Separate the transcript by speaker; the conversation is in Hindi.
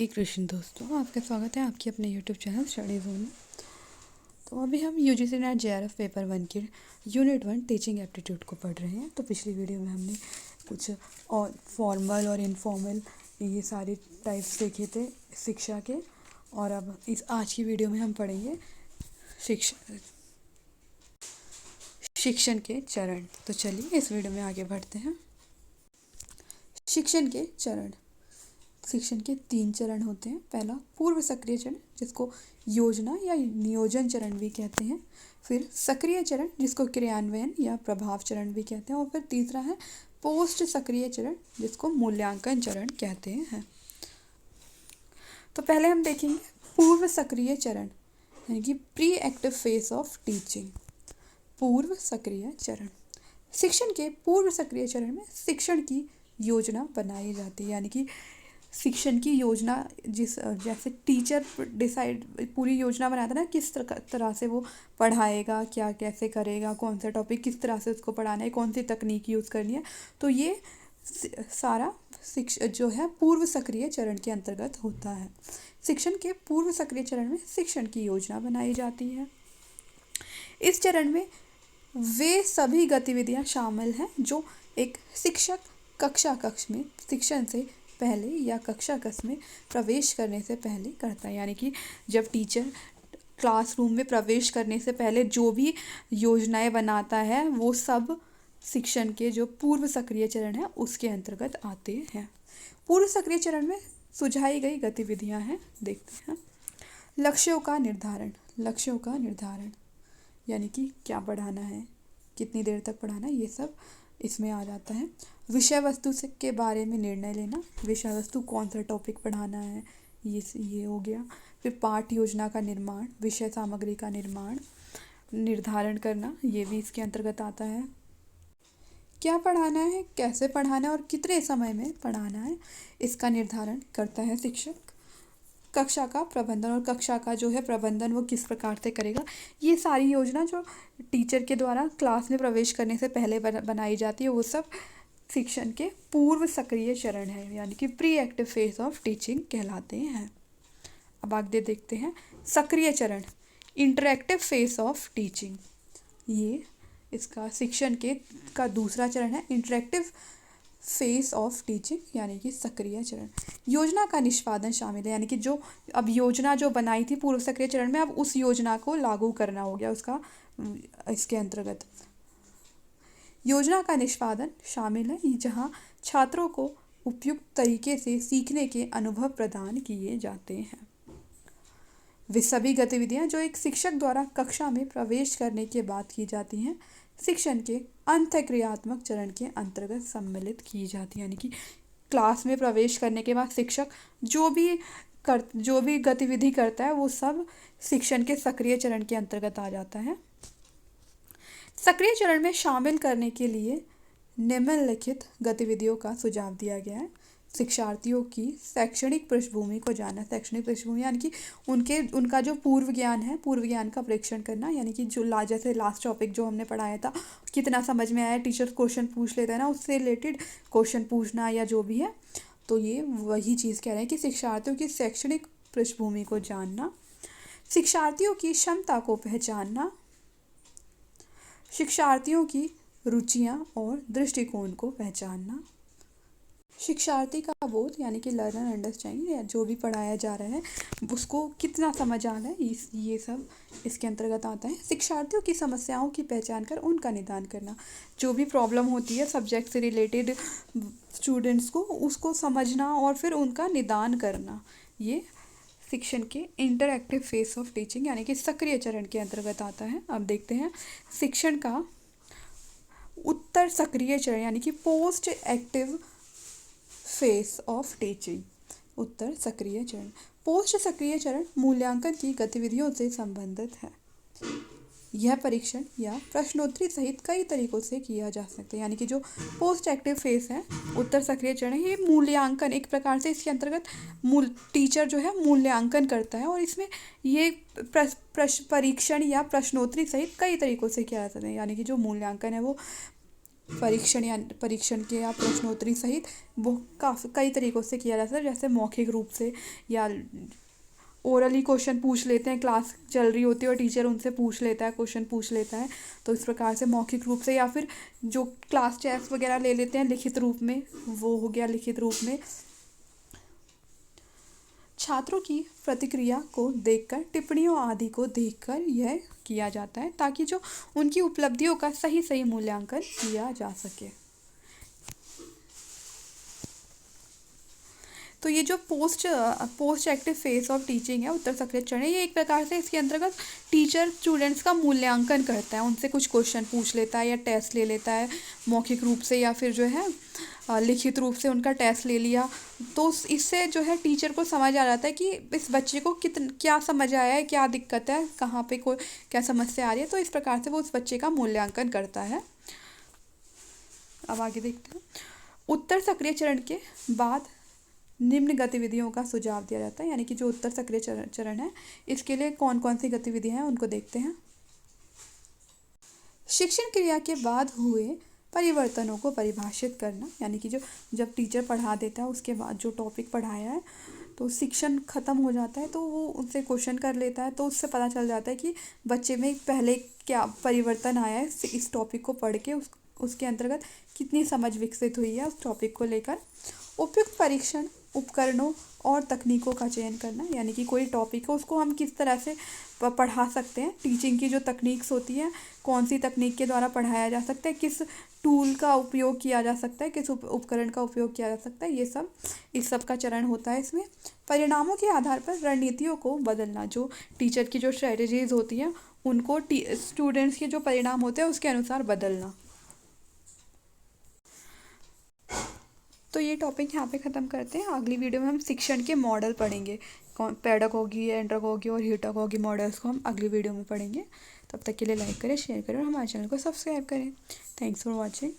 Speaker 1: श्री कृष्ण दोस्तों, आपका स्वागत है आपके अपने यूट्यूब चैनल स्टडी जोन में। तो अभी हम यूजीसी नेट जेआरएफ पेपर 1 के यूनिट 1 टीचिंग एप्टीट्यूड को पढ़ रहे हैं। तो पिछली वीडियो में हमने कुछ और फॉर्मल और इनफॉर्मल ये सारे टाइप्स देखे थे शिक्षा के, और अब इस आज की वीडियो में हम पढ़ेंगे शिक्षण के चरण। तो चलिए इस वीडियो में आगे बढ़ते हैं। शिक्षण के चरण। शिक्षण के 3 चरण होते हैं। पहला पूर्व सक्रिय चरण, जिसको योजना या नियोजन चरण भी कहते हैं। फिर सक्रिय चरण, जिसको क्रियान्वयन या प्रभाव चरण भी कहते हैं। और फिर तीसरा है पोस्ट सक्रिय चरण, जिसको मूल्यांकन चरण कहते हैं। तो पहले हम देखेंगे पूर्व सक्रिय चरण, यानी कि pre active phase of teaching. पूर्व सक्रिय चरण। शिक्षण के पूर्व सक्रिय चरण में शिक्षण की योजना बनाई जाती है, यानी कि शिक्षण की योजना जैसे टीचर डिसाइड पूरी योजना बनाता है ना, किस तरह से वो पढ़ाएगा, क्या कैसे करेगा, कौन सा टॉपिक किस तरह से उसको पढ़ाना है, कौन सी तकनीक यूज़ करनी है। तो ये सारा जो है पूर्व सक्रिय चरण के अंतर्गत होता है। शिक्षण के पूर्व सक्रिय चरण में शिक्षण की योजना बनाई जाती है। इस चरण में वे सभी गतिविधियां शामिल हैं जो एक शिक्षक कक्ष में शिक्षण से पहले या कक्षा कक्ष में प्रवेश करने से पहले करता है। यानी कि जब टीचर क्लासरूम में प्रवेश करने से पहले जो भी योजनाएं बनाता है वो सब शिक्षण के जो पूर्व सक्रिय चरण है उसके अंतर्गत आते हैं। पूर्व सक्रिय चरण में सुझाई गई गतिविधियां हैं, देखते हैं। लक्ष्यों का निर्धारण। लक्ष्यों का निर्धारण यानी कि क्या पढ़ाना है, कितनी देर तक पढ़ाना है, ये सब इसमें आ जाता है। विषय वस्तु के बारे में निर्णय लेना, विषय वस्तु कौन सा टॉपिक पढ़ाना है, ये हो गया। फिर पाठ योजना का निर्माण, विषय सामग्री का निर्धारण करना, ये भी इसके अंतर्गत आता है। क्या पढ़ाना है, कैसे पढ़ाना है और कितने समय में पढ़ाना है, इसका निर्धारण करता है शिक्षक। कक्षा का प्रबंधन, और कक्षा का जो है प्रबंधन वो किस प्रकार से करेगा, ये सारी योजना जो टीचर के द्वारा क्लास में प्रवेश करने से पहले बनाई जाती है वो सब शिक्षण के पूर्व सक्रिय चरण है, यानी कि pre active phase of teaching कहलाते हैं। अब आगे देखते हैं सक्रिय चरण, इंटरएक्टिव फेज ऑफ टीचिंग। ये इसका शिक्षण का दूसरा चरण है, इंटरएक्टिव फेज ऑफ टीचिंग यानी कि सक्रिय चरण। योजना का निष्पादन शामिल है, यानी कि जो अब योजना जो बनाई थी पूर्व सक्रिय चरण में, अब उस योजना को लागू करना हो गया उसका इसके अंतर्गत। योजना का निष्पादन शामिल है जहां छात्रों को उपयुक्त तरीके से सीखने के अनुभव प्रदान किए जाते हैं। वे सभी गतिविधियां जो एक शिक्षक द्वारा कक्षा में प्रवेश करने के बाद की जाती हैं शिक्षण के अंतःक्रियात्मक चरण के अंतर्गत सम्मिलित की जाती है। यानी कि क्लास में प्रवेश करने के बाद शिक्षक जो भी गतिविधि करता है वो सब शिक्षण के सक्रिय चरण के अंतर्गत आ जाता है। सक्रिय चरण में शामिल करने के लिए निम्नलिखित गतिविधियों का सुझाव दिया गया है। शिक्षार्थियों की शैक्षणिक पृष्ठभूमि को जानना। शैक्षणिक पृष्ठभूमि यानी कि उनका जो पूर्व ज्ञान है, पूर्व ज्ञान का परीक्षण करना, यानी कि जो जैसे लास्ट टॉपिक जो हमने पढ़ाया था कितना समझ में आया, टीचर क्वेश्चन पूछ लेता है ना, उससे रिलेटेड क्वेश्चन पूछना या जो भी है, तो ये वही चीज़ कह रहे हैं कि शिक्षार्थियों की शैक्षणिक पृष्ठभूमि को जानना। शिक्षार्थियों की क्षमता को पहचानना, शिक्षार्थियों की रुचियाँ और दृष्टिकोण को पहचानना, शिक्षार्थी का बोध यानी कि लर्नर अंडरस्टैंडिंग, या जो भी पढ़ाया जा रहा है उसको कितना समझ आ रहा है, ये सब इसके अंतर्गत आता है। शिक्षार्थियों की समस्याओं की पहचान कर उनका निदान करना, जो भी प्रॉब्लम होती है सब्जेक्ट से रिलेटेड स्टूडेंट्स को, उसको समझना और फिर उनका निदान करना, ये शिक्षण के इंटरएक्टिव फेज ऑफ टीचिंग यानी कि सक्रिय चरण के अंतर्गत आता है। अब देखते हैं शिक्षण का उत्तर सक्रिय चरण यानी कि post active phase of teaching. उत्तर सक्रिय चरण। पोस्ट सक्रिय चरण मूल्यांकन की गतिविधियों से संबंधित है। यह परीक्षण या प्रश्नोत्तरी सहित कई तरीकों से किया जा सकता है। यानी कि जो पोस्ट एक्टिव फेस है, उत्तर सक्रिय चरण है, ये मूल्यांकन एक प्रकार से इसके अंतर्गत टीचर जो है मूल्यांकन करता है, और इसमें ये परीक्षण या प्रश्नोत्तरी सहित कई तरीकों से किया जा सकता है। यानी कि जो मूल्यांकन है वो परीक्षण के या प्रश्नोत्तरी सहित वो काफ़ी कई तरीक़ों से किया जाता है, जैसे मौखिक रूप से या ओरली क्वेश्चन पूछ लेते हैं, क्लास चल रही होती है और टीचर उनसे पूछ लेता है, क्वेश्चन पूछ लेता है। तो इस प्रकार से मौखिक रूप से, या फिर जो क्लास टेस्ट वगैरह ले लेते हैं लिखित रूप में, वो हो गया लिखित रूप में। छात्रों की प्रतिक्रिया को देखकर, टिप्पणियों आदि को देखकर यह किया जाता है ताकि जो उनकी उपलब्धियों का सही सही मूल्यांकन किया जा सके। तो ये जो post active phase of teaching है, उत्तर सक्रिय चरण, ये एक प्रकार से इसके अंतर्गत टीचर स्टूडेंट्स का मूल्यांकन करता है, उनसे कुछ क्वेश्चन पूछ लेता है या टेस्ट ले लेता है मौखिक रूप से, या फिर जो है लिखित रूप से उनका टेस्ट ले लिया। तो इससे जो है टीचर को समझ आ जाता है कि इस बच्चे को क्या समझ आया है, क्या दिक्कत है, कहाँ पे कोई क्या समस्या आ रही है। तो इस प्रकार से वो उस बच्चे का मूल्यांकन करता है। अब आगे देखते हैं। उत्तर सक्रिय चरण के बाद निम्न गतिविधियों का सुझाव दिया जाता है, यानी कि जो उत्तर सक्रिय चरण है, इसके लिए कौन कौन सी गतिविधियां हैं उनको देखते हैं। शिक्षण क्रिया के बाद हुए परिवर्तनों को परिभाषित करना, यानी कि जब टीचर पढ़ा देता है उसके बाद जो टॉपिक पढ़ाया है, तो शिक्षण खत्म हो जाता है तो वो उनसे क्वेश्चन कर लेता है, तो उससे पता चल जाता है कि बच्चे में पहले क्या परिवर्तन आया है इस टॉपिक को पढ़ के, उसके अंतर्गत कितनी समझ विकसित हुई है उस टॉपिक को लेकर। उपयुक्त परीक्षण उपकरणों और तकनीकों का चयन करना, यानी कि कोई टॉपिक है उसको हम किस तरह से पढ़ा सकते हैं, टीचिंग की जो तकनीक्स होती हैं, कौन सी तकनीक के द्वारा पढ़ाया जा सकता है, किस टूल का उपयोग किया जा सकता है, किस उपकरण का उपयोग किया जा सकता है, ये सब इस सब का चरण होता है इसमें। परिणामों के आधार पर रणनीतियों को बदलना, जो टीचर की जो स्ट्रेटजीज होती हैं उनको स्टूडेंट्स के जो परिणाम होते हैं उसके अनुसार बदलना। तो ये टॉपिक यहाँ पे ख़त्म करते हैं। अगली वीडियो में हम शिक्षण के मॉडल पढ़ेंगे, पेडागोगी, एंड्रोगोगी और हीटागोगी मॉडल्स को हम अगली वीडियो में पढ़ेंगे। तब तक के लिए लाइक करें, शेयर करें और हमारे चैनल को सब्सक्राइब करें। Thanks for watching.